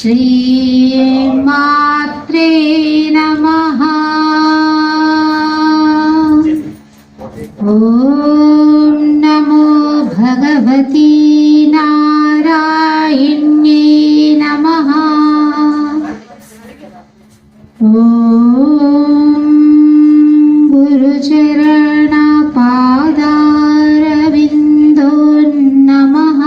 శ్రీమాత్రే నమః. ఓం నమో భగవతి నారాయణ్యే నమః. ఓం గురుచరణ పాదారవిందో నమః.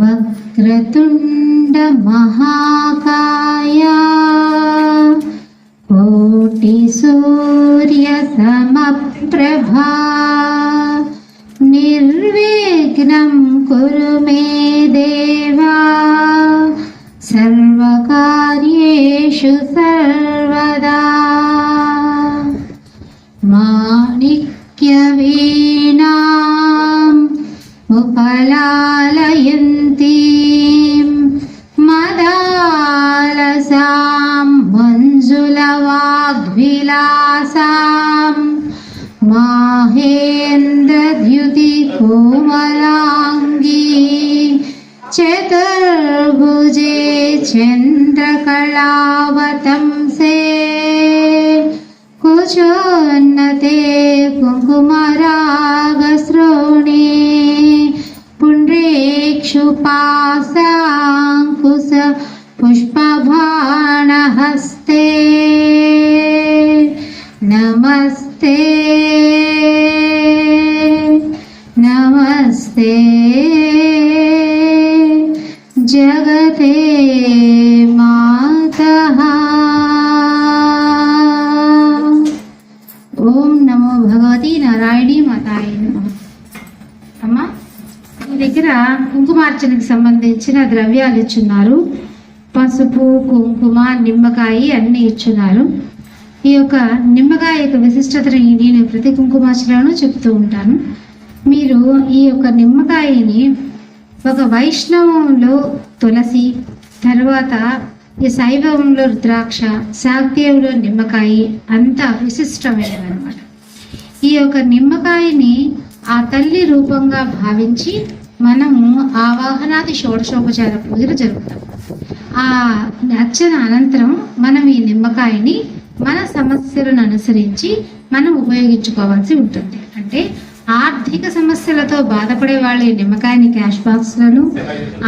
వక్రతుండ మహాకాయ కోటి సూర్య సమప్రభా నిర్విఘ్నం కురు మే దేవా సర్వకార్యేషు సర్వదా. మాణిక్య వీణాం ఉపలాలయంతీం మదాలసాం మంజులవాగ్విలాసాం మాహేంద్రద్యుతి కోమలాంగీ చతుర్భుజే చంద్రకళావతంసే కుచోన్నతే కుంకుమరాగశ్రోణే పుండ్రేక్షుపాశాంకుశ పుష్పబాణహస్తే. నమస్తే నమస్తే జగతే మాతః. ఓం నమో భగవతి నారాయణీ మాతాయ నమః. అమ్మా, మీ దగ్గర కుంకుమార్చనకు సంబంధించిన ద్రవ్యాలు ఇచ్చున్నారు. పసుపు, కుంకుమ, నిమ్మకాయ అన్నీ ఇచ్చున్నారు. ఈ యొక్క నిమ్మకాయ యొక్క విశిష్టతని నేను ప్రతి కుంకుమార్చనను చెప్తూ ఉంటాను. మీరు ఈ యొక్క నిమ్మకాయని ఒక వైష్ణవంలో తులసి, తర్వాత ఈ శైవంలో రుద్రాక్ష, శాక్తీయంలో నిమ్మకాయ అంత విశిష్టమైనది అనమాట. ఈ యొక్క నిమ్మకాయని ఆ తల్లి రూపంగా భావించి మనము ఆవాహనాది షోడశోపచార పూజలు జరుపుతాం. ఆ అర్చన అనంతరం మనం ఈ నిమ్మకాయని మన సమస్యలను అనుసరించి మనం ఉపయోగించుకోవాల్సి ఉంటుంది. అంటే ఆర్థిక సమస్యలతో బాధపడే వాళ్ళు ఈ నిమ్మకాయని క్యాష్ బాక్స్లను,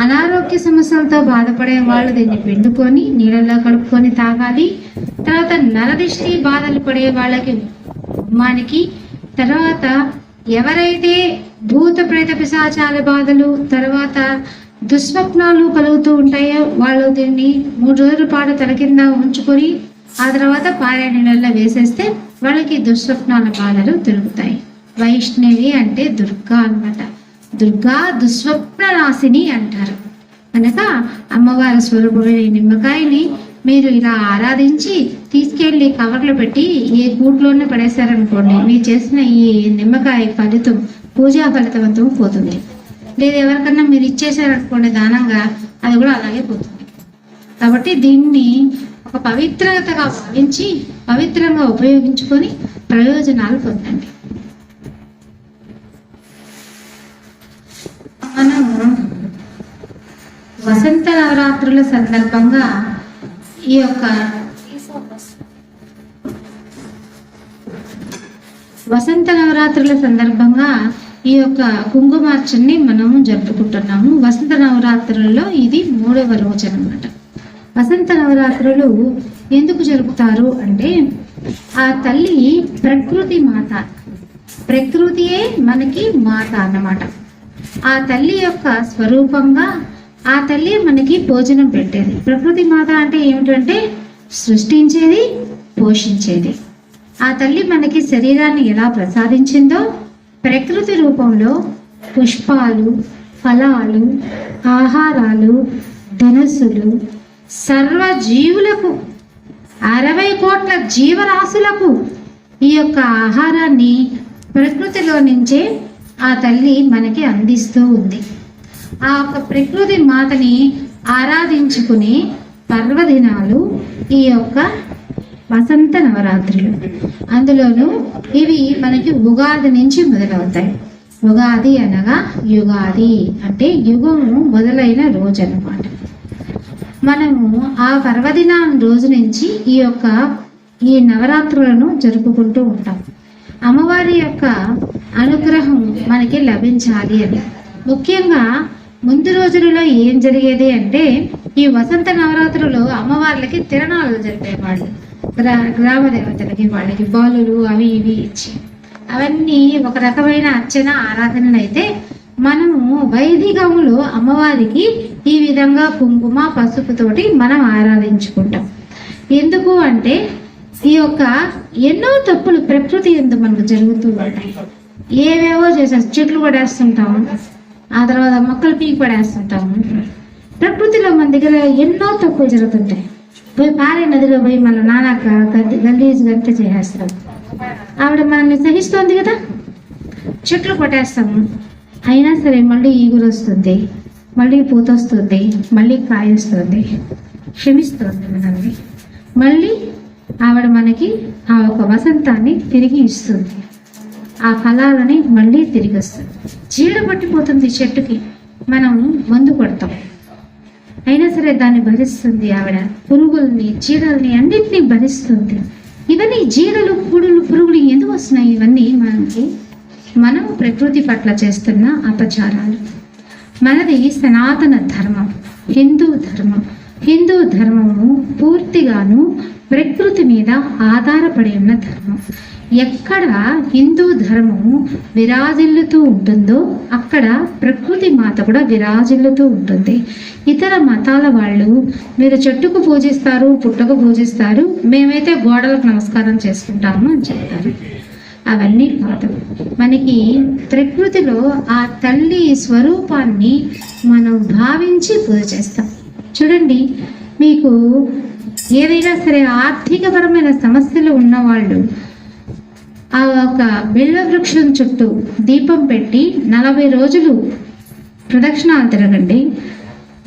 అనారోగ్య సమస్యలతో బాధపడే వాళ్ళు దీన్ని పిండుకొని నీళ్ళలో కలుపుకొని తాగాలి. తర్వాత నరదిష్టి బాధలు పడే వాళ్ళకి ఉమ్మానికి, తర్వాత ఎవరైతే భూత ప్రేత పిశాచాల బాధలు, తర్వాత దుస్వప్నాలు కలుగుతూ ఉంటాయో వాళ్ళు దీన్ని 3 రోజుల పాటు తల కింద ఉంచుకొని ఆ తర్వాత పారే నీళ్ళల్లో వేసేస్తే వాళ్ళకి దుస్వప్నాల బాధలు తిరుగుతాయి. వైష్ణవి అంటే దుర్గా అన్నమాట. దుర్గా దుస్వప్న నాశిని అంటారు. కనుక అమ్మవారి స్వరూపమైన నిమ్మకాయని మీరు ఇలా ఆరాధించి తీసుకెళ్ళి కవర్లో పెట్టి ఏ గూట్లోనే పడేశారనుకోండి, మీరు చేసిన ఈ నిమ్మకాయ ఫలితం, పూజా ఫలితవంతం పోతుంది. లేదా ఎవరికన్నా మీరు ఇచ్చేసారనుకోండి దానంగా, అది కూడా అలాగే పోతుంది. కాబట్టి దీన్ని ఒక పవిత్రతగా భావించి పవిత్రంగా ఉపయోగించుకొని ప్రయోజనాలు పొందండి. మనం వసంత నవరాత్రుల సందర్భంగా ఈ యొక్క ఈ యొక్క కుంకుమార్చనని మనం జరుపుకుంటున్నాము. వసంత నవరాత్రులలో ఇది 3వ రోజు అన్నమాట. వసంత నవరాత్రులు ఎందుకు జరుపుతారు అంటే ఆ తల్లి ప్రకృతి మాత, ప్రకృతియే మనకి మాత అన్నమాట. ఆ తల్లి యొక్క స్వరూపంగా ఆ తల్లి మనకి భోజనం పెట్టేది. ప్రకృతి మాత అంటే ఏమిటంటే సృష్టించేది, పోషించేది. ఆ తల్లి మనకి శరీరాన్ని ఎలా ప్రసాదించిందో ప్రకృతి రూపంలో పుష్పాలు, ఫలాలు, ఆహారాలు, ధనస్సులు, సర్వ జీవులకు 60 కోట్ల జీవరాశులకు ఈ యొక్క ఆహారాన్ని ప్రకృతిలో నుంచే ఆ తల్లి మనకి అందిస్తూ ఉంది. ఆ యొక్క ప్రకృతి మాతని ఆరాధించుకునే పర్వదినాలు ఈ యొక్క వసంత నవరాత్రులు. అందులోనూ ఇవి మనకి ఉగాది నుంచి మొదలవుతాయి. ఉగాది అనగా యుగాది అంటే యుగము మొదలైన రోజు అన్నమాట. మనము ఆ పర్వదినం రోజు నుంచి ఈ నవరాత్రులను జరుపుకుంటూ ఉంటాం. అమ్మవారి యొక్క అనుగ్రహం మనకి లభించాలి అని. ముఖ్యంగా ముందు రోజులలో ఏం జరిగేది అంటే ఈ వసంత నవరాత్రులు అమ్మవార్లకి తిరణాలు జరిపేవాళ్ళు. గ్రామ దేవతలకి వాళ్ళకి బాలులు అవి ఇవి ఇచ్చి అవన్నీ ఒక రకమైన అర్చన ఆరాధనలు అయితే మనము వైదికములో అమ్మవారికి ఈ విధంగా కుంకుమ పసుపుతోటి మనం ఆరాధించుకుంటాం. ఎందుకు అంటే ఈ యొక్క ఎన్నో తప్పులు ప్రకృతి ఎందు మనకు జరుగుతూ ఉంటాయి. ఏవేవో చేసాం, చెట్లు పడేస్తుంటాము, ఆ తర్వాత మొక్కలు పీకి పడేస్తుంటాము. ప్రకృతిలో మన దగ్గర ఎన్నో తప్పులు జరుగుతుంటాయి. పోయి పారే నదిలో పోయి మన నానాక గలీజ్ గంట చేసేస్తాం. ఆవిడ మనల్ని సహిస్తోంది కదా, చెట్లు కొట్టేస్తాము, అయినా సరే మళ్ళీ ఈగురు వస్తుంది, మళ్ళీ పూత వస్తుంది, మళ్ళీ కాయ వస్తుంది, క్షమిస్తుంది మనల్ని. మళ్ళీ ఆవిడ మనకి ఆ ఒక వసంతాన్ని తిరిగి ఇస్తుంది, ఆ ఫలాలని మళ్ళీ తిరిగి వస్తుంది. చీడ పట్టిపోతుంది చెట్టుకి, మనం మందు కొడతాం, అయినా సరే దాన్ని భరిస్తుంది ఆవిడ. పురుగుల్ని చీడల్ని అన్నిటినీ భరిస్తుంది. ఇవన్నీ జీడలు పురుగులు ఎందుకు వస్తున్నాయి? ఇవన్నీ మనం ప్రకృతి పట్ల చేస్తున్న అపచారాలు. మనది సనాతన ధర్మం, హిందూ ధర్మము పూర్తిగాను ప్రకృతి మీద ఆధారపడి ఉన్న ధర్మం. ఎక్కడ హిందూ ధర్మము విరాజిల్లుతూ ఉంటుందో అక్కడ ప్రకృతి మాత కూడా విరాజిల్లుతూ ఉంటుంది. ఇతర మతాల వాళ్ళు మీరు చెట్టుకు పూజిస్తారు, పుట్టకు పూజిస్తారు, మేమైతే గోడలకు నమస్కారం చేసుకుంటాము అని చెప్తారు. అవన్నీ కాదు. మనకి ప్రకృతిలో ఆ తల్లి స్వరూపాన్ని మనం భావించి పూజ చేస్తాం. చూడండి, మీకు ఏదైనా సరే ఆర్థికపరమైన సమస్యలు ఉన్నవాళ్ళు ఆ ఒక బిల్వ వృక్షం చుట్టూ దీపం పెట్టి 40 రోజులు ప్రదక్షిణాలు తిరగండి.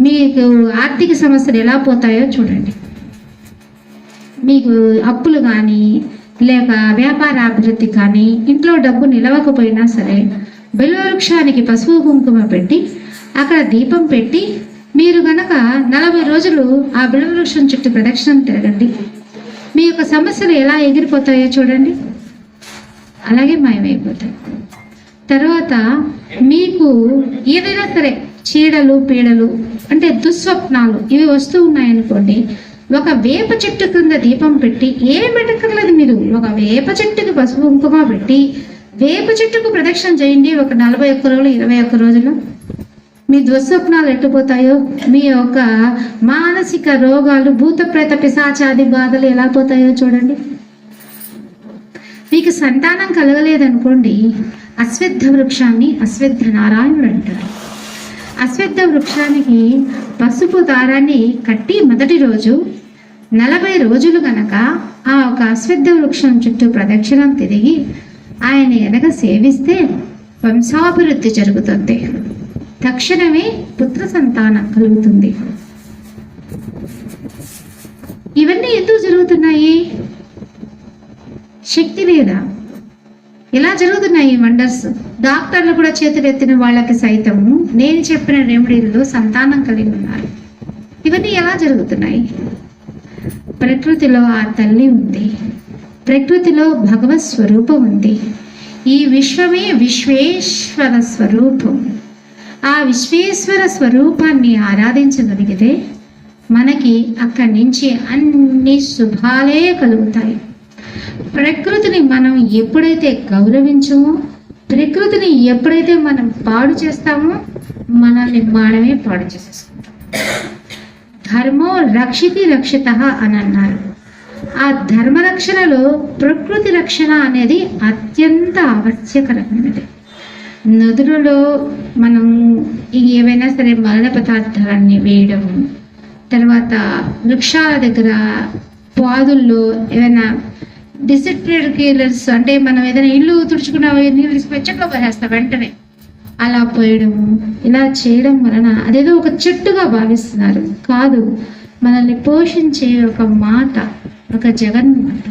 మీకు ఆర్థిక సమస్యలు ఎలా పోతాయో చూడండి. మీకు అప్పులు కానీ లేక వ్యాపార అభివృద్ధి కానీ ఇంట్లో డబ్బు నిలవకపోయినా సరే బిల్వ వృక్షానికి పసుపు కుంకుమ పెట్టి అక్కడ దీపం పెట్టి మీరు గనక 40 రోజులు ఆ బిల్వ వృక్షం చుట్టూ ప్రదక్షిణం తిరగండి. మీ యొక్క సమస్యలు ఎలా ఎగిరిపోతాయో చూడండి, అలాగే మాయమైపోతాయి. తర్వాత మీకు ఏదైనా సరే చీడలు పీడలు అంటే దుస్వప్నాలు ఇవి వస్తూ ఉన్నాయనుకోండి, ఒక వేప చెట్టు కింద దీపం పెట్టి, ఏం పెట్టక్కర్లేదు, మీరు ఒక వేప చెట్టుకి పసుపు కుంకుమ పెట్టి వేప చెట్టుకు ప్రదక్షిణ చేయండి. ఒక 41 రోజులు 21 రోజులు మీ దుస్వప్నాలు ఎట్టుపోతాయో, మీ యొక్క మానసిక రోగాలు భూత ప్రేత పిశాచాది బాధలు ఎలా పోతాయో చూడండి. మీకు సంతానం కలగలేదనుకోండి, అశ్వత్థ వృక్షాన్ని అశ్వత్థ నారాయణుడు అంటారు. అశ్వత్థ వృక్షానికి పసుపు దారాన్ని కట్టి మొదటి రోజు 40 రోజులు గనక ఆ ఒక అశ్వత్థ వృక్షం చుట్టూ ప్రదక్షిణం తిరిగి ఆయన ఎనక సేవిస్తే వంశాభివృద్ధి జరుగుతుంది. తక్షణమే పుత్ర సంతానం కలుగుతుంది. ఇవన్నీ ఎందుకు జరుగుతున్నాయి? శక్తి లేదా? ఎలా జరుగుతున్నాయి వండర్స్? డాక్టర్లు కూడా చేతులెత్తిన వాళ్ళకి సైతము నేను చెప్పిన రెమెడీల్లో సంతానం కలిగి ఉన్నారు. ఇవన్నీ ఎలా జరుగుతున్నాయి? ప్రకృతిలో ఆ తల్లి ఉంది, ప్రకృతిలో భగవత్ స్వరూపం ఉంది. ఈ విశ్వమే విశ్వేశ్వర స్వరూపం. ఆ విశ్వేశ్వర స్వరూపాన్ని ఆరాధించగలిగితే మనకి అక్కడి నుంచి అన్ని శుభాలే కలుగుతాయి. ప్రకృతిని మనం ఎప్పుడైతే గౌరవించమో, ప్రకృతిని ఎప్పుడైతే మనం పాడు చేస్తామో, మనల్ని మనమే పాడు చేసేసుకుంటాం. ధర్మో రక్షితి రక్షిత అని అన్నారు. ఆ ధర్మ రక్షణలో ప్రకృతి రక్షణ అనేది అత్యంత ఆవశ్యకరమైనది. నదులలో మనం ఏవైనా సరే మరణ పదార్థాలన్నీ వేయడము, తర్వాత వృక్షాల దగ్గర పాదుల్లో ఏమైనా డిసిప్లినరీస్ అంటే మనం ఏదైనా ఇల్లు తుడుచుకున్న నీళ్ళు తీసుకుని చెట్లో పోసేస్తాం వెంటనే, అలా పోయడము, ఇలా చేయడం వలన అదేదో ఒక చెట్టుగా భావిస్తున్నారు. కాదు, మనల్ని పోషించే ఒక మాత, ఒక జగన్మాత.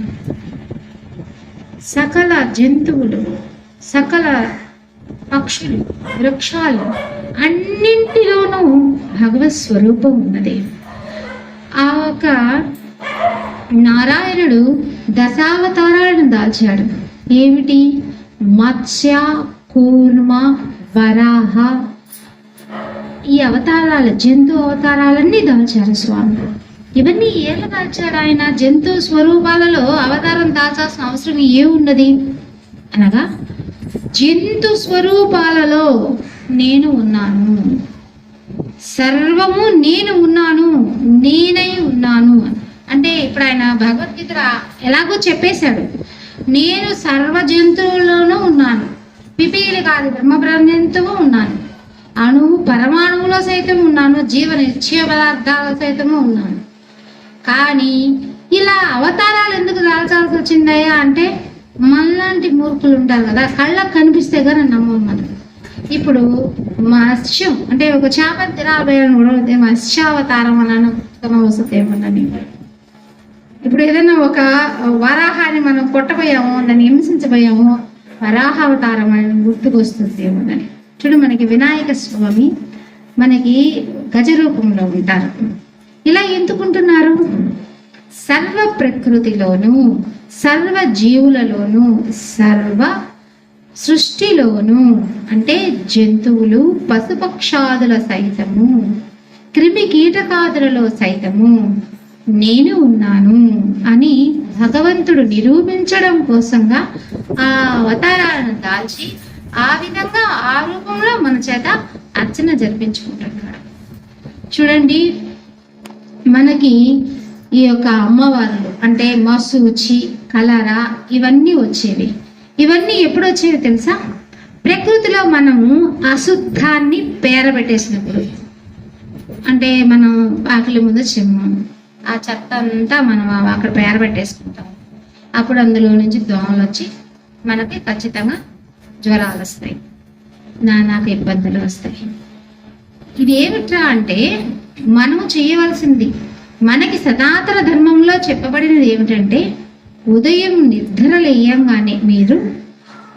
సకల జంతువులు, సకల పక్షులు, వృక్షాలు అన్నింటిలోనూ భగవత్ స్వరూపం ఉన్నది. ఆ ఒక నారాయణుడు దశావతారాలను దాల్చాడు. ఏమిటి? మత్స్య, కూర్మ, వరాహ, ఈ అవతారాలు, జంతు అవతారాలన్నీ దాల్చారు స్వామి. ఇవన్నీ ఏళ్ళ దాల్చాడు ఆయన. జంతు స్వరూపాలలో అవతారం దాల్చాల్సిన అవసరం ఏమున్నది అనగా, జంతు స్వరూపాలలో నేను ఉన్నాను, సర్వము నేను ఉన్నాను, నేనై ఉన్నాను అంటే ఇప్పుడు ఆయన భగవద్గీత ఎలాగో చెప్పేశాడు. నేను సర్వ జంతువుల్లోనూ ఉన్నాను, పిపీలు కాదు బ్రహ్మజంతువు ఉన్నాను, అణువు పరమాణువులో సైతం ఉన్నాను, జీవ నిశ్చయ పదార్థాల సైతము ఉన్నాను. కానీ ఇలా అవతారాలు ఎందుకు దాల్చాల్సి వచ్చిందయ్యా అంటే, మనలాంటి మూర్ఖులు ఉంటారు కదా, కళ్ళకు కనిపిస్తే కానీ నమ్మం మనం. ఇప్పుడు మత్స్యం అంటే ఒక చేపను తినాలని కూడా మత్స్యావతారం అన్నాను, వసతి ఏమన్నాను. ఇప్పుడు ఏదైనా ఒక వరాహాన్ని మనం కొట్టబోయామో, దాన్ని హింసించబోయామో, వరాహావతారం అని గుర్తుకొస్తుంది ఏమోనని. చూడు, మనకి వినాయక స్వామి మనకి గజ రూపంలో ఉంటారు. ఇలా ఎందుకుంటున్నారు? సర్వ ప్రకృతిలోను, సర్వ జీవులలోను, సర్వ సృష్టిలోను అంటే జంతువులు, పశుపక్షాదుల సైతము, క్రిమి కీటకాదులలో సైతము నేను ఉన్నాను అని భగవంతుడు నిరూపించడం కోసంగా ఆ అవతారాలను దాల్చి ఆ విధంగా ఆ రూపంలో మన చేత అర్చన జరిపించుకుంటున్నాడు. చూడండి, మనకి ఈ యొక్క అమ్మవార్లు అంటే మసూచి, కలర ఇవన్నీ వచ్చేవి. ఇవన్నీ ఎప్పుడు వచ్చేవి తెలుసా? ప్రకృతిలో మనము అశుద్ధాన్ని పేరబెట్టేసినప్పుడు, అంటే మనం ఆకలి ముందు చిమ్మాము, ఆ చెత్త అంతా మనం అక్కడ పేరబెట్టేసుకుంటాం. అప్పుడు అందులో నుంచి దోమలు వచ్చి మనకి ఖచ్చితంగా జ్వరాలు వస్తాయి, నానాక ఇబ్బందులు వస్తాయి. ఇది ఏమిట్రా అంటే, మనము చేయవలసింది, మనకి సనాతన ధర్మంలో చెప్పబడినది ఏమిటంటే, ఉదయం నిద్ర లేయంగానే మీరు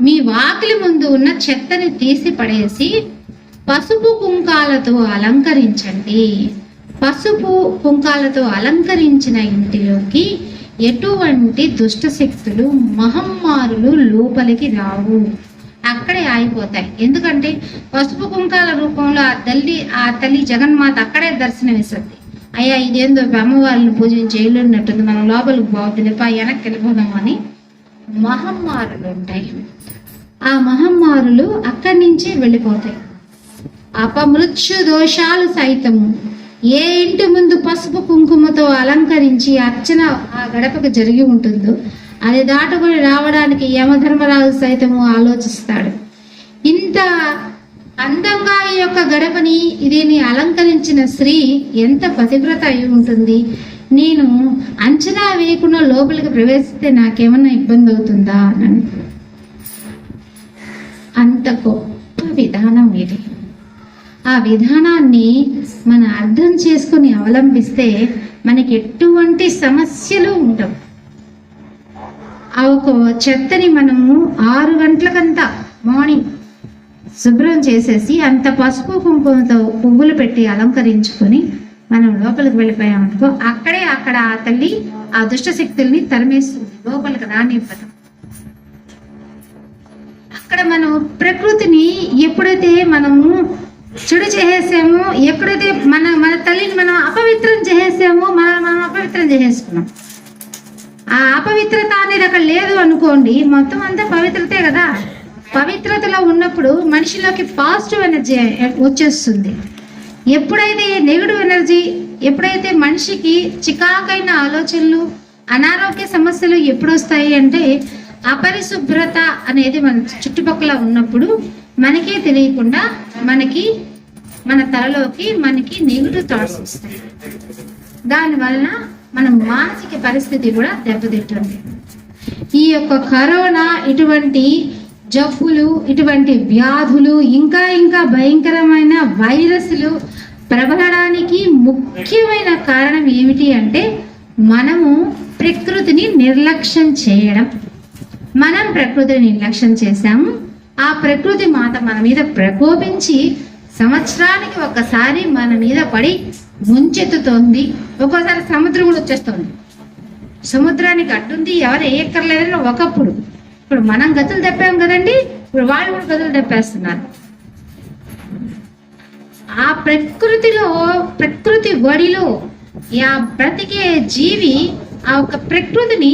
మీ వాకిలి ముందు ఉన్న చెత్తని తీసి పడేసి పసుపు కుంకాలతో అలంకరించండి. పసుపు కుంకాలతో అలంకరించిన ఇంటిలోకి ఎటువంటి దుష్ట శక్తులు, మహమ్మారులు లోపలికి రావు, అక్కడే ఆగిపోతాయి. ఎందుకంటే పసుపు కుంకాల రూపంలో ఆ తల్లి జగన్మాత అక్కడే దర్శనమిస్తుంది. అయ్యా ఇదేందో అమ్మవారిని పూజించే ఇల్లు ఉన్నట్టుంది, మనం లోపలికి పోవద్దు, వెనక్కి వెళ్ళిపోదాం అని మహమ్మారులు ఉంటాయి. ఆ మహమ్మారులు అక్కడి నుంచే వెళ్ళిపోతాయి. అపమృత్యు దోషాలు సైతము ఏ ఇంటి ముందు పసుపు కుంకుమతో అలంకరించి అర్చన ఆ గడపకు జరిగి ఉంటుందో అది దాటుకొని రావడానికి యమధర్మరాజు సైతము ఆలోచిస్తాడు. ఇంత అందంగా ఈ యొక్క గడపని దీన్ని అలంకరించిన స్త్రీ ఎంత పతివ్రత అయి ఉంటుంది, నేను అంచనా వేయకుండా లోపలికి ప్రవేశిస్తే నాకేమన్నా ఇబ్బంది అవుతుందా అని. అంత గొప్ప విధానం ఇది. ఆ విధానాన్ని మనం అర్థం చేసుకుని అవలంబిస్తే మనకి ఎటువంటి సమస్యలు ఉండవు. ఆ ఒక చెత్తని మనము 6 గంటలకంతా మార్నింగ్ శుభ్రం చేసేసి అంత పసుపు కుంకుమతో పువ్వులు పెట్టి అలంకరించుకొని మనం లోపలికి వెళ్ళిపోయామనుకో, అక్కడ ఆ తల్లి ఆ దుష్ట శక్తుల్ని తరిమేస్తుంది, లోపలికి రానివ్వదు. అక్కడ మనం ప్రకృతిని ఎప్పుడైతే మనము చెడు చేసేసామో, ఎప్పుడైతే మన తల్లిని మనం అపవిత్రం చేసేసామో, మనం అపవిత్రం చేసేసుకున్నాం. ఆ అపవిత్రత అనేది అక్కడ లేదు అనుకోండి, మొత్తం అంతా పవిత్రతే కదా. పవిత్రతలో ఉన్నప్పుడు మనిషిలోకి పాజిటివ్ ఎనర్జీ వచ్చేస్తుంది. ఎప్పుడైతే నెగిటివ్ ఎనర్జీ, ఎప్పుడైతే మనిషికి చికాకైన ఆలోచనలు, అనారోగ్య సమస్యలు ఎప్పుడు వస్తాయి అంటే, అపరిశుభ్రత అనేది మన చుట్టుపక్కల ఉన్నప్పుడు మనకే తెలియకుండా మన తలలోకి మనకి నెగిటివ్ థాట్స్ వస్తాయి. దానివల్ల మన మానసిక పరిస్థితి కూడా దెబ్బతింటుంది. ఈ యొక్క కరోనా, ఇటువంటి జబ్బులు, ఇటువంటి వ్యాధులు, ఇంకా భయంకరమైన వైరస్లు ప్రబలడానికి ముఖ్యమైన కారణం ఏమిటి అంటే మనము ప్రకృతిని నిర్లక్ష్యం చేయడం. మనం ప్రకృతిని నిర్లక్ష్యం చేశాము. ఆ ప్రకృతి మాత మన మీద ప్రకోపించి సంవత్సరానికి ఒకసారి మన మీద పడి ముంచెత్తుతోంది. ఒక్కోసారి సముద్రం కూడా వచ్చేస్తుంది. సముద్రానికి అడ్డుంది, ఎవరు ఎక్కర్లేదని ఒకప్పుడు. ఇప్పుడు మనం గతులు తప్పాం కదండి, ఇప్పుడు వాళ్ళు కూడా గతులు తప్పేస్తున్నారు. ఆ ప్రకృతిలో, ప్రకృతి ఒడిలో ఆ బ్రతికే జీవి ఆ ఒక ప్రకృతిని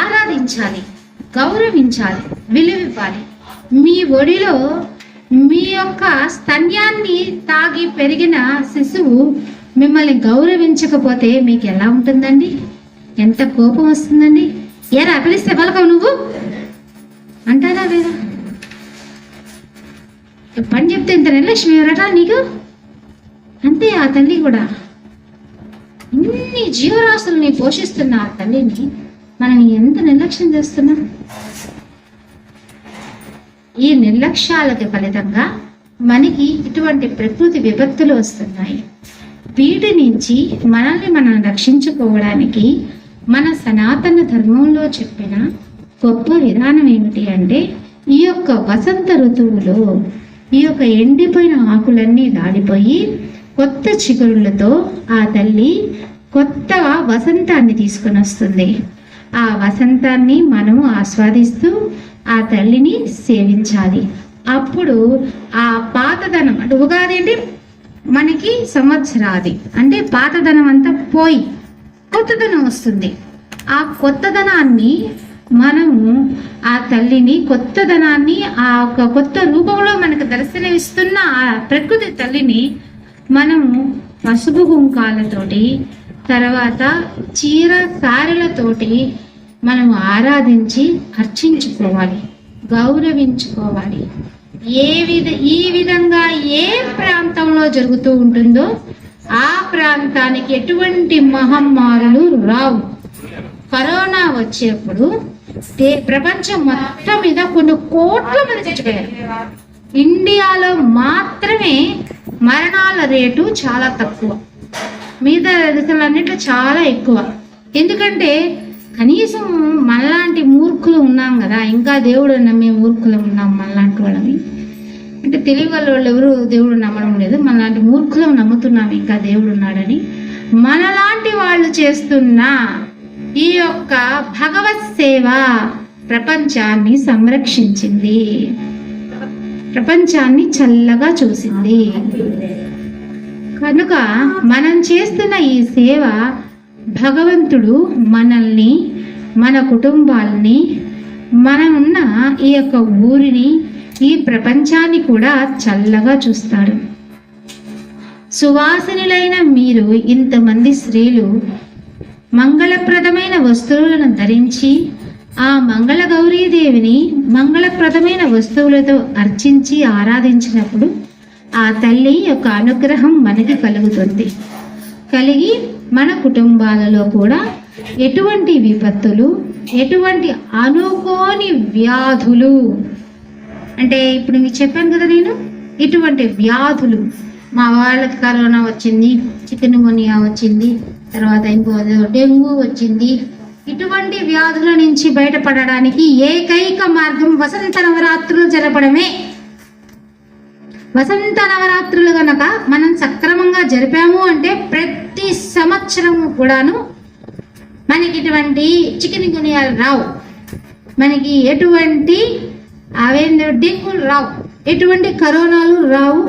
ఆరాధించాలి, గౌరవించాలి, విలువివ్వాలి. మీ ఒడిలో మీ యొక్క స్తన్యాన్ని తాగి పెరిగిన శిశువు మిమ్మల్ని గౌరవించకపోతే మీకు ఎలా ఉంటుందండి? ఎంత కోపం వస్తుందండి? ఏరా పిలిస్తే పలకవు నువ్వు అంటారా లేదా? పని చెప్తే ఇంత నిర్లక్ష్యం ఎవరట నీకు? అంతే ఆ తల్లి కూడా. ఇన్ని జీవరాశుల్ని పోషిస్తున్న ఆ తల్లిని మనం ఎంత నిర్లక్ష్యం చేస్తున్నాం? ఈ నిర్లక్ష్యాలకి ఫలితంగా మనకి ఇటువంటి ప్రకృతి విపత్తులు వస్తున్నాయి. వీటి నుంచి మనల్ని మనం రక్షించుకోవడానికి మన సనాతన ధర్మంలో చెప్పిన గొప్ప విధానం ఏమిటి అంటే, ఈ యొక్క వసంత ఋతువులో ఈ యొక్క ఎండిపోయిన ఆకులన్నీ రాలిపోయి కొత్త చిగురులతో ఆ తల్లి కొత్త వసంతాన్ని తీసుకొని వస్తుంది. ఆ వసంతాన్ని మనము ఆస్వాదిస్తూ ఆ తల్లిని సేవించాలి. అప్పుడు ఆ పాతదనం అంటే ఉగాది అంటే మనకి సంవత్సరాది, అంటే పాతదనం అంతా పోయి కొత్తదనం వస్తుంది. ఆ కొత్తదనాన్ని మనము ఆ తల్లిని, కొత్తదనాన్ని ఆ ఒక కొత్త రూపంలో మనకు దర్శనమిస్తున్న ఆ ప్రకృతి తల్లిని మనము పసుపు కుంకాలతోటి, తర్వాత చీర సారెలతోటి మనము ఆరాధించి అర్చించుకోవాలి, గౌరవించుకోవాలి. ఈ విధంగా ఏ ప్రాంతంలో జరుగుతూ ఉంటుందో ఆ ప్రాంతానికి ఎటువంటి మహమ్మారులు రావు. కరోనా వచ్చేప్పుడు ప్రపంచం మొత్తం మీద కొన్ని కోట్ల మంది చచ్చిపోయారు. ఇండియాలో మాత్రమే మరణాల రేటు చాలా తక్కువ, మిగతా దేశాలన్నింటిలో చాలా ఎక్కువ. ఎందుకంటే కనీసం మనలాంటి మూర్ఖులు ఉన్నాం కదా, ఇంకా దేవుడు నమ్మే మూర్ఖులు ఉన్నాం మనలాంటి వాళ్ళని. అంటే తెలివి వాళ్ళు ఎవరు దేవుడు నమ్మడం లేదు, మనలాంటి మూర్ఖులు నమ్ముతున్నాం ఇంకా దేవుడు ఉన్నాడని. మనలాంటి వాళ్ళు చేస్తున్న ఈ యొక్క భగవత్ సేవ ప్రపంచాన్ని సంరక్షించింది, ప్రపంచాన్ని చల్లగా చూసింది. కనుక మనం చేస్తున్న ఈ సేవ భగవంతుడు మనల్ని, మన కుటుంబాలని, మనం ఉన్న ఈ యొక్క ఊరిని, ఈ ప్రపంచాన్ని కూడా చల్లగా చూస్తాడు. సువాసినులైన మీరు ఇంతమంది స్త్రీలు మంగళప్రదమైన వస్తువులను ధరించి ఆ మంగళ గౌరీదేవిని మంగళప్రదమైన వస్తువులతో అర్చించి ఆరాధించినప్పుడు ఆ తల్లి యొక్క అనుగ్రహం మనకి కలుగుతుంది. కలిగి మన కుటుంబాలలో కూడా ఎటువంటి విపత్తులు, ఎటువంటి అనుకోని వ్యాధులు, అంటే ఇప్పుడు మీకు చెప్పాను కదా నేను, ఇటువంటి వ్యాధులు, మా వాళ్ళకి కరోనా వచ్చింది, చికెన్గునియా వచ్చింది, తర్వాత ఇంకో డెంగ్యూ వచ్చింది, ఇటువంటి వ్యాధుల నుంచి బయటపడడానికి ఏకైక మార్గం వసంత నవరాత్రులు జరపడమే. వసంత నవరాత్రులు గనక మనం సక్రమంగా జరిపాము అంటే ప్రతి సంవత్సరము కూడాను మనకి ఇటువంటి చికెన్ గునియాలు రావు, మనకి ఎటువంటి డెంగ్యూలు రావు, ఎటువంటి కరోనాలు రావు.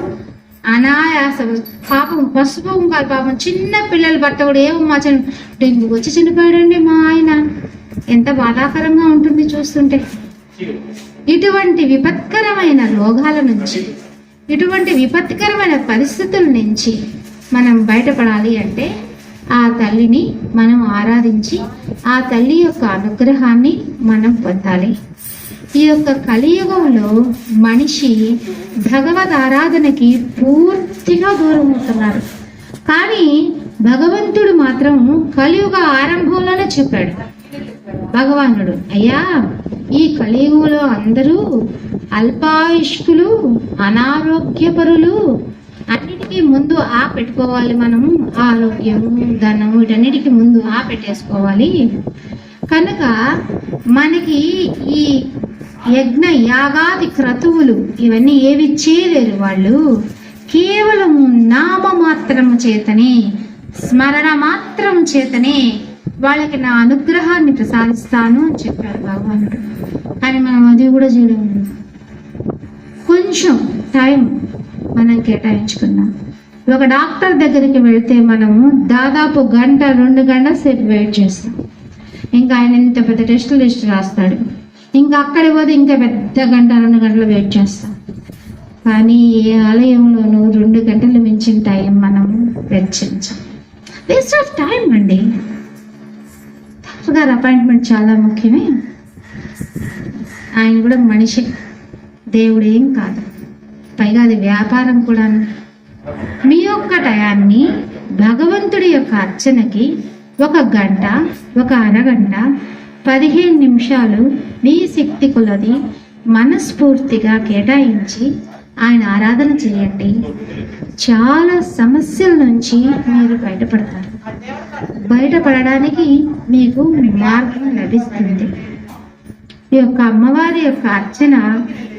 అనాయాసం పాపం పసుపు కుంకాలు, పాపం చిన్న పిల్లల భర్త కూడా ఏమమ్మా డెంగ్యూ వచ్చి చనిపోయాడండి మా ఆయన, ఎంత బాధాకరంగా ఉంటుంది చూస్తుంటే. ఇటువంటి విపత్కరమైన రోగాల నుంచి, ఇటువంటి విపత్కరమైన పరిస్థితుల నుంచి మనం బయటపడాలి అంటే ఆ తల్లిని మనం ఆరాధించి ఆ తల్లి యొక్క అనుగ్రహాన్ని మనం పొందాలి. ఈ యొక్క కలియుగంలో మనిషి భగవద్ ఆరాధనకి పూర్తిగా దూరం అవుతున్నారు. కానీ భగవంతుడు మాత్రం కలియుగ ఆరంభంలోనే చెప్పాడు. భగవానుడు, అయ్యా ఈ కలియుగంలో అందరూ అల్పాయుష్కులు, అనారోగ్యపరులు, అన్నిటికీ ముందు ఆ పెట్టుకోవాలి. మనము ఆరోగ్యము, ధనము, వీటన్నిటికీ ముందు ఆ పెట్టేసుకోవాలి. కనుక మనకి ఈ యజ్ఞ యాగాది క్రతువులు ఇవన్నీ ఏవి చేయలేరు వాళ్ళు. కేవలం నామమాత్రం చేతనే, స్మరణ మాత్రం చేతనే వాళ్ళకి నా అనుగ్రహాన్ని ప్రసాదిస్తాను అని చెప్పారు భగవానుడు. కానీ మనం అది కూడా చేయడం. కొంచెం టైం మనం కేటాయించుకున్నాం. ఒక డాక్టర్ దగ్గరికి వెళ్తే మనము దాదాపు 1-2 గంటల సేపు వెయిట్ చేస్తాం. ఇంకా ఆయన ఇంత పెద్ద టెస్ట్ లిస్ట్ రాస్తాడు. ఇంకా అక్కడికి పోతే ఇంకా పెద్ద 1-2 గంటలు వెయిట్ చేస్తాం. కానీ ఏ ఆలయంలోనూ 2 గంటలు మించిన టైం మనం వెచ్చించాం. వేస్ట్ ఆఫ్ టైం అండి. డాక్టర్ గారు అపాయింట్మెంట్ చాలా ముఖ్యమే. ఆయన కూడా మనిషి, దేవుడు ఏం కాదు. పైగా అది వ్యాపారం కూడా. మీ యొక్క టయాన్ని భగవంతుడి యొక్క అర్చనకి 1 గంట, 1 అరగంట, 15 నిమిషాలు మీ శక్తి కొలది మనస్ఫూర్తిగా కేటాయించి ఆయన ఆరాధన చేయండి. చాలా సమస్యల నుంచి మీరు బయటపడతారు. బయటపడడానికి మీకు మార్గం లభిస్తుంది. ఈ యొక్క అమ్మవారి యొక్క అర్చన,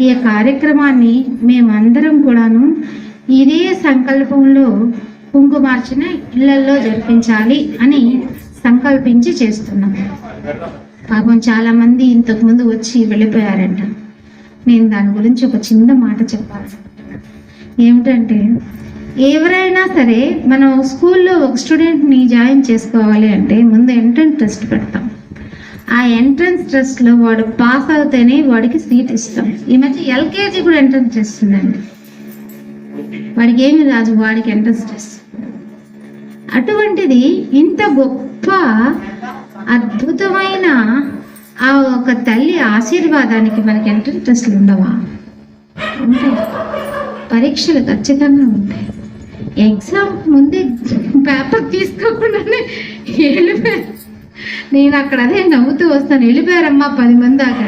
ఈ కార్యక్రమాన్ని మేమందరం కూడాను ఇదే సంకల్పంలో కుంకుమార్చన ఇళ్లల్లో జరిపించాలి అని సంకల్పించి చేస్తున్నాం. పాపం చాలా మంది ఇంతకుముందు వచ్చి వెళ్ళిపోయారంట. నేను దాని గురించి ఒక చిన్న మాట చెప్పాలి. ఏమిటంటే, ఎవరైనా సరే మనం స్కూల్లో ఒక స్టూడెంట్ని జాయిన్ చేసుకోవాలి అంటే ముందు ఎంట్రన్స్ టెస్ట్ పెడతాం. ఆ ఎంట్రన్స్ టెస్ట్లో వాడు పాస్ అవుతేనే వాడికి సీట్ ఇస్తాం. ఈ మధ్య ఎల్కేజీ కూడా ఎంట్రన్స్ టెస్ట్ ఉందండి. వాడికి ఏమి రాజు, వాడికి ఎంట్రన్స్ టెస్ట్. అటువంటిది ఇంత గొప్ప అద్భుతమైన ఆ ఒక తల్లి ఆశీర్వాదానికి మనకి ఎంట్రన్స్ టెస్ట్లు ఉండవా? ఉంటాయి. పరీక్షలు ఖచ్చితంగా ఉంటాయి. ఎగ్జామ్ ముందే పేపర్ తీసుకోకుండానే వెళ్ళిపోయారు. నేను అక్కడ అదే నవ్వుతూ వస్తాను. వెళ్ళిపోయారమ్మా 10 మంది దాకా.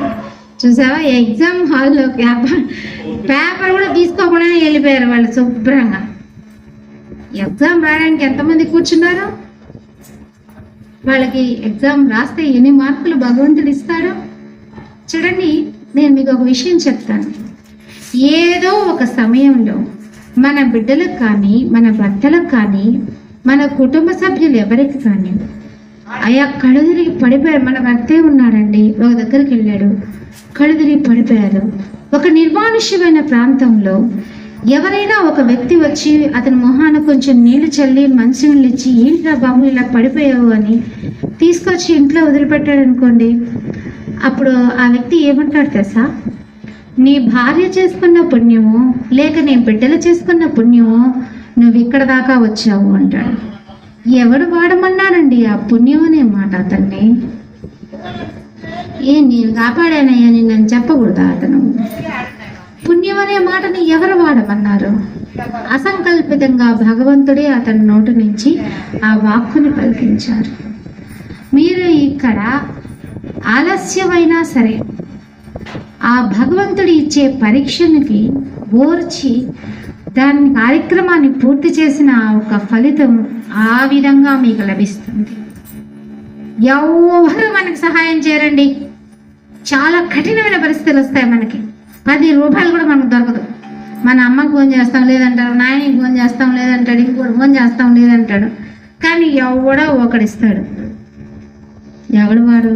చూసావా, ఎగ్జామ్ హాల్లో పేపర్ కూడా తీసుకోకుండానే వెళ్ళిపోయారు వాళ్ళు శుభ్రంగా. ఎగ్జామ్ రాయడానికి ఎంతమంది కూర్చున్నారు? వాళ్ళకి ఎగ్జామ్ రాస్తే ఎన్ని మార్కులు భగవంతుడు ఇస్తాడు చూడండి. నేను మీకు ఒక విషయం చెప్తాను. ఏదో ఒక సమయంలో మన బిడ్డలకు కానీ, మన భర్తలకు కానీ, మన కుటుంబ సభ్యులు ఎవరికి కానీ అయా కళ్ళు తిరిగి పడిపోయారు. మన భర్తే ఉన్నాడండి, ఒక దగ్గరికి వెళ్ళాడు, కళ్ళు తిరిగి పడిపోయారు. ఒక నిర్మానుష్యమైన ప్రాంతంలో ఎవరైనా ఒక వ్యక్తి వచ్చి అతని మొహాన కొంచెం నీళ్లు చల్లి మంచినీళ్ళు ఇచ్చి, ఏంట్రా బాబు ఇలా పడిపోయావు అని తీసుకొచ్చి ఇంట్లో వదిలిపెట్టాడు అనుకోండి, అప్పుడు ఆ వ్యక్తి ఏమంటాడు తెలుసా? నీ భార్య చేసుకున్న పుణ్యమో లేక నీ బిడ్డలు చేసుకున్న పుణ్యమో నువ్వు ఇక్కడ దాకా వచ్చావు అంటాడు. ఎవడు వాడమన్నాడండి ఆ పుణ్యం అనే మాట అతన్ని? నేను కాపాడానయ్యా నిన్ను చెప్పకూడదా? అతను పుణ్యం అనే మాటని ఎవరు వాడమన్నారు? అసంకల్పితంగా భగవంతుడే అతని నోటి నుంచి ఆ వాక్కుని పలికించారు. మీరు ఇక్కడ ఆలస్యమైనా సరే ఆ భగవంతుడు ఇచ్చే పరీక్షనికి ఓర్చి దాని కార్యక్రమాన్ని పూర్తి చేసిన ఒక ఫలితం ఆ విధంగా మీకు లభిస్తుంది. ఎవరు మనకి సహాయం చేయరండి. చాలా కఠినమైన పరిస్థితులు వస్తాయి మనకి. 10 రూపాయలు కూడా మనకు దొరకదు. మన అమ్మకు ఫోన్ చేస్తాం లేదంటారు, నాయనకి ఫోన్ చేస్తాం లేదంటాడు, ఇంకోటి ఫోన్ చేస్తాం లేదంటాడు. కానీ ఎవడో ఒకడిస్తాడు. ఎవడు వాడు?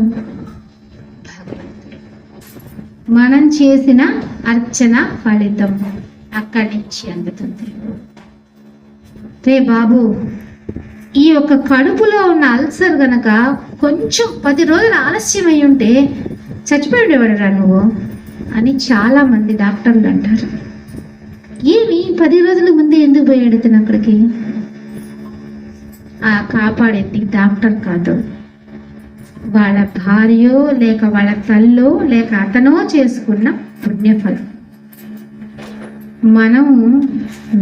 మనం చేసిన అర్చన ఫలితం అక్కడి నుంచి అందుతుంది. రే బాబు, ఈ యొక్క కడుపులో ఉన్న అల్సర్ గనక కొంచెం 10 రోజులు ఆలస్యం అయి ఉంటే చచ్చిపోయేవాడురా నువ్వు అని చాలా మంది డాక్టర్లు అంటారు. ఏమి 10 రోజుల ముందే ఎందుకు పోయాడు ఇతను అక్కడికి? ఆ కాపాడేది డాక్టర్ కాదు, వాళ్ళ భార్యో లేక వాళ్ళ తల్లో లేక అతనో చేసుకున్న పుణ్యఫలం. మనం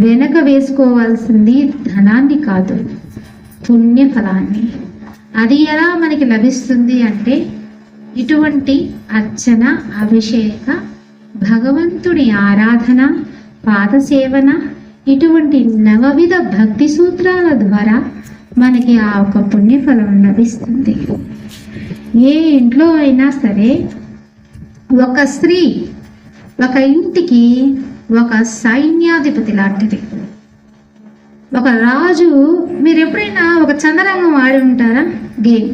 వెనక వేసుకోవాల్సింది ధనాన్ని కాదు, పుణ్యఫలాన్ని. అది ఎలా మనకి లభిస్తుంది అంటే ఇటువంటి అర్చన, అభిషేక, భగవంతుడి ఆరాధన, పాదసేవన, ఇటువంటి నవవిధ భక్తి సూత్రాల ద్వారా మనకి ఆ ఒక పుణ్యఫలం లభిస్తుంది. ఏ ఇంట్లో అయినా సరే ఒక స్త్రీ ఒక ఇంటికి ఒక సైన్యాధిపతి లాంటిది. ఒక రాజు, మీరు ఎప్పుడైనా ఒక చదరంగం ఆడి ఉంటారా? గేమ్,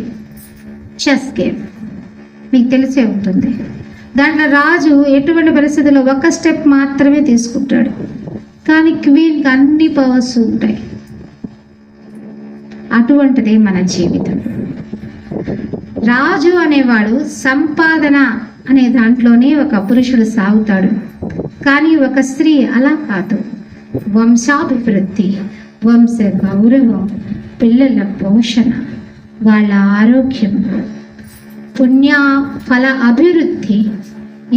చెస్ గేమ్ మీకు తెలిసే ఉంటుంది. దాంట్లో రాజు ఎటువంటి పరిస్థితుల్లో ఒక స్టెప్ మాత్రమే తీసుకుంటాడు, కానీ క్వీన్కి అన్ని పవర్స్ ఉంటాయి. అటువంటిదే మన జీవితం. రాజు అనేవాడు సంపాదన అనే దాంట్లోనే ఒక పురుషుడు సాగుతాడు, కానీ ఒక స్త్రీ అలా కాదు. వంశాభివృద్ధి, వంశ గౌరవం, పిల్లల పోషణ, వాళ్ళ ఆరోగ్యం, పుణ్య ఫల అభివృద్ధి,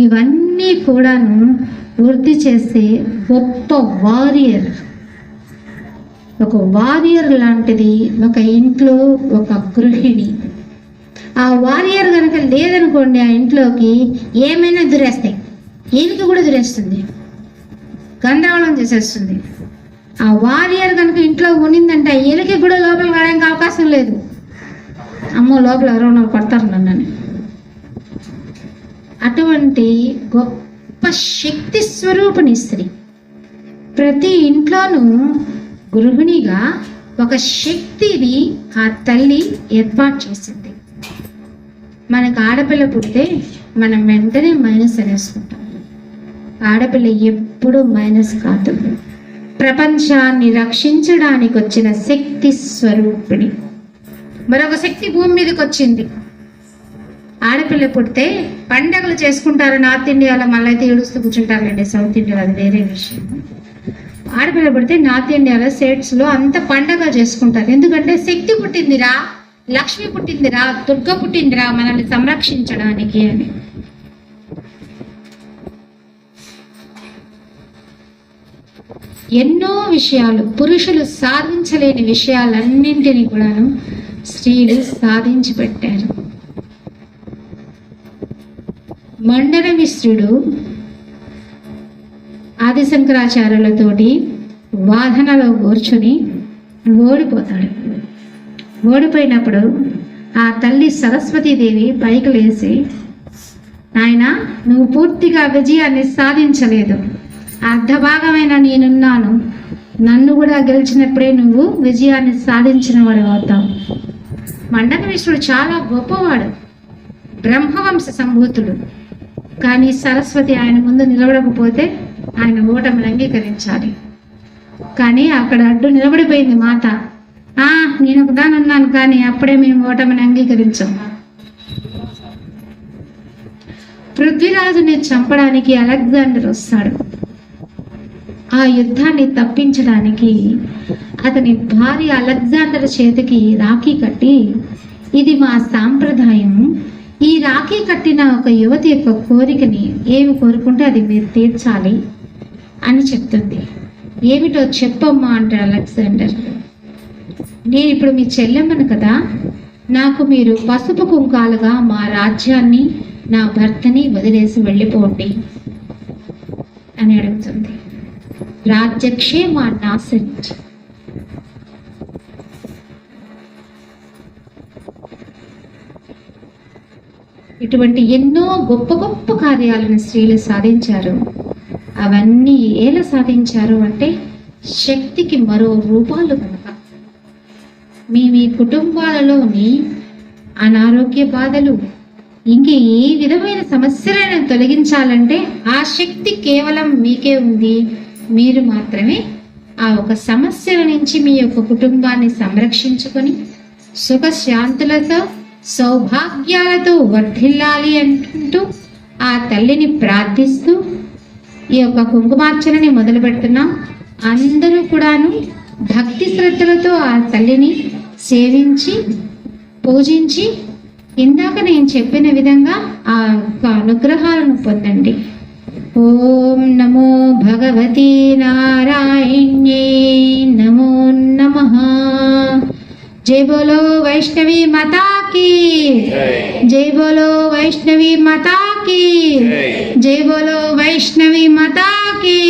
ఇవన్నీ కూడాను వృద్ధి చేసే గొప్ప వారియర్. ఒక వారియర్ లాంటిది ఒక ఇంట్లో ఒక గృహిణి. ఆ వారియర్ కనుక లేదనుకోండి, ఆ ఇంట్లోకి ఏమైనా దురేస్తాయి. ఏలికి కూడా దురేస్తుంది, గందరగోళం చేసేస్తుంది. ఆ వారియర్ కనుక ఇంట్లో ఉన్నిందంటే ఆ ఎలికి కూడా లోపలికి రావడానికి అవకాశం లేదు. అమ్మో, లోపల ఎవరో నాకు పడతారు నన్ను. అటువంటి గొప్ప శక్తి స్వరూపిణి స్త్రీ. ప్రతి ఇంట్లోనూ గృహిణిగా ఒక శక్తిని ఆ తల్లి ఏర్పాటు చేసింది. మనకు ఆడపిల్ల పుడితే మనం వెంటనే మైనస్ అనేసుకుంటాం. ఆడపిల్ల ఎప్పుడూ మైనస్ కాదు. ప్రపంచాన్ని రక్షించడానికి వచ్చిన శక్తి స్వరూపిణి. మరొక శక్తి భూమి మీదకి వచ్చింది. ఆడపిల్ల పుడితే పండగలు చేసుకుంటారు నార్త్ ఇండియాలో, మళ్ళీ అయితే ఏడుస్తూ కూర్చుంటారండి సౌత్ ఇండియాలో, అది వేరే విషయం. ఆడపిల్ల పుడితే నార్త్ ఇండియాలో స్టేట్స్లో అంత పండగ చేసుకుంటారు. ఎందుకంటే శక్తి పుట్టిందిరా, లక్ష్మి పుట్టిందిరా, దుర్గ పుట్టిందిరా మనల్ని సంరక్షించడానికి అని. ఎన్నో విషయాలు, పురుషులు సాధించలేని విషయాలన్నింటినీ కూడాను స్త్రీలు సాధించి పెట్టారు. మండన మిశ్రుడు ఆదిశంకరాచార్యులతోటి వాదనలో కూర్చుని ఓడిపోతాడు. ఓడిపోయినప్పుడు ఆ తల్లి సరస్వతీదేవి పైకి లేచి, నాయనా, నువ్వు పూర్తిగా విజయాన్ని సాధించలేదు, అర్ధభాగమైన నేనున్నాను, నన్ను కూడా గెలిచినప్పుడే నువ్వు విజయాన్ని సాధించిన వాడు అవుతావు. మండన మిశ్రుడు చాలా గొప్పవాడు, బ్రహ్మవంశ సంభూతుడు. కానీ సరస్వతి ఆయన ముందు నిలబడకపోతే ఆయన ఓటమిని అంగీకరించాలి. కానీ అక్కడ అడ్డు నిలబడిపోయింది మాత. నేను ఒకదానున్నాను, కానీ అప్పుడే మేము ఓటమిని అంగీకరించాం. పృథ్వీరాజుని చంపడానికి అలెగ్జాండర్ వస్తాడు. ఆ యుద్ధాన్ని తప్పించడానికి అతని భార్య అలెగ్జాండర్ చేతికి రాఖీ కట్టి, ఇది మా సాంప్రదాయం, ఈ రాఖీ కట్టిన ఒక యువతి యొక్క కోరికని ఏమి కోరుకుంటే అది మీరు తీర్చాలి అని చెప్తుంది. ఏమిటో చెప్పమ్మా అంటాడు అలెగ్జాండర్. నేను ఇప్పుడు మీ చెల్లెమ్మను కదా, నాకు మీరు పసుపు కుంకాలుగా మా రాజ్యాన్ని, నా భర్తని వదిలేసి వెళ్ళిపోండి అని అడుగుతుంది. రాజ్యక్షేమాన్ని ఆశించి ఇటువంటి ఎన్నో గొప్ప గొప్ప కార్యాలను స్త్రీలు సాధించారు. అవన్నీ ఎలా సాధించారు అంటే శక్తికి మరో రూపాలు కనుక. మీ కుటుంబాలలోని అనారోగ్య బాధలు, ఇంకే ఏ విధమైన సమస్యలను తొలగించాలంటే ఆ శక్తి కేవలం మీకే ఉంది. మీరు మాత్రమే ఆ ఒక సమస్యల నుంచి మీ యొక్క కుటుంబాన్ని సంరక్షించుకొని సుఖశాంతులతో సౌభాగ్యాలతో వర్ధిల్లాలి అంటూ ఆ తల్లిని ప్రార్థిస్తూ ఈ యొక్క కుంకుమార్చనని మొదలు పెడుతున్నాం. అందరూ కూడాను భక్తి శ్రద్ధలతో ఆ తల్లిని సేవించి పూజించి ఇందాక నేను చెప్పిన విధంగా ఆ యొక్క అనుగ్రహాలను పొందండి. ఓం నమో భగవతి నారాయణ్యే నమో నమః. जय बोलो वैष्णवी माता की, जय बोलो वैष्णवी माता की, जय बोलो वैष्णवी माता की।